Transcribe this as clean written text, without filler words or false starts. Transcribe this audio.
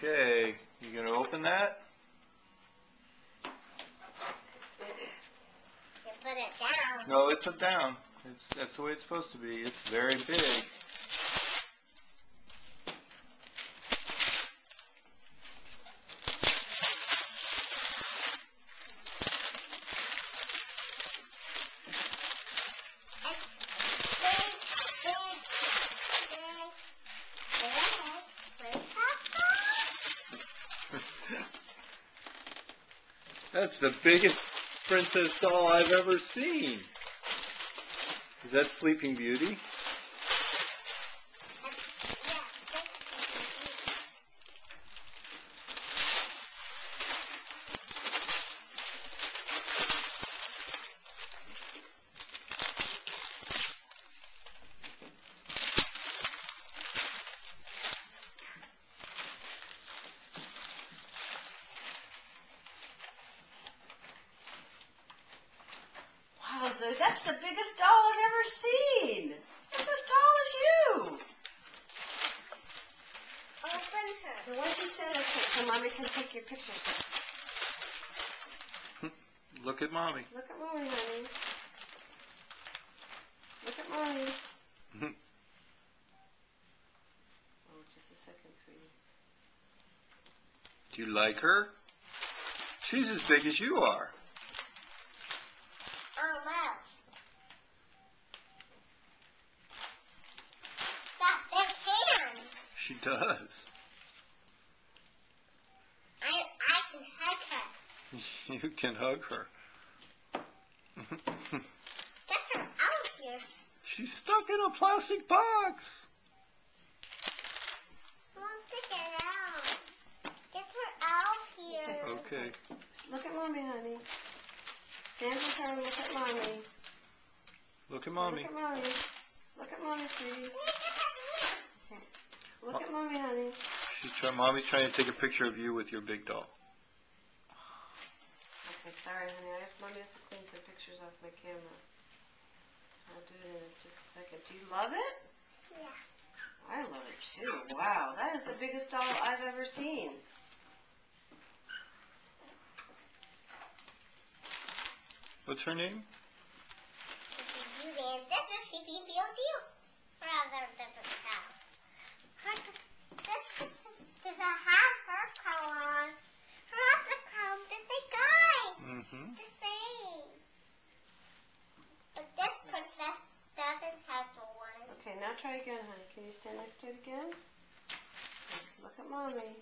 Okay, you gonna open that? You put it down. No, it's a down. That's the way it's supposed to be. It's very big. That's the biggest princess doll I've ever seen. Is that Sleeping Beauty? Wow, Zoe, that's the biggest doll I've ever seen. It's as tall as you. Open her. Now, why don't you stand up here so Mommy can take your picture? Look at Mommy. Look at Mommy, honey. Look at Mommy. Oh, just a second, sweetie. Do you like her? She's as big as you are. Oh, wow. Got big hands. She does. I can hug her. You can hug her. Get her out here. She's stuck in a plastic box. Mom, take her out. Get her out here. Okay. Look at Mommy, honey. Stand with her and look at Mommy. Look at Mommy. Look at Mommy. Look at Mommy, sweetie. Look at Mommy, honey. Mommy's trying to take a picture of you with your big doll. Okay, sorry, honey. Mommy has to clean some pictures off my camera. So I'll do it in just a second. Do you love it? Yeah. I love it too. Wow, that is the biggest doll I've ever seen. What's her name? This is Beauty and this is Sleeping Beauty. Rather different cow. Does it have her cow on? Her other cow did the guy. Mm-hmm. The same. But this princess doesn't have the one. Okay, now try again, honey. Can you stand next to it again? Look at Mommy.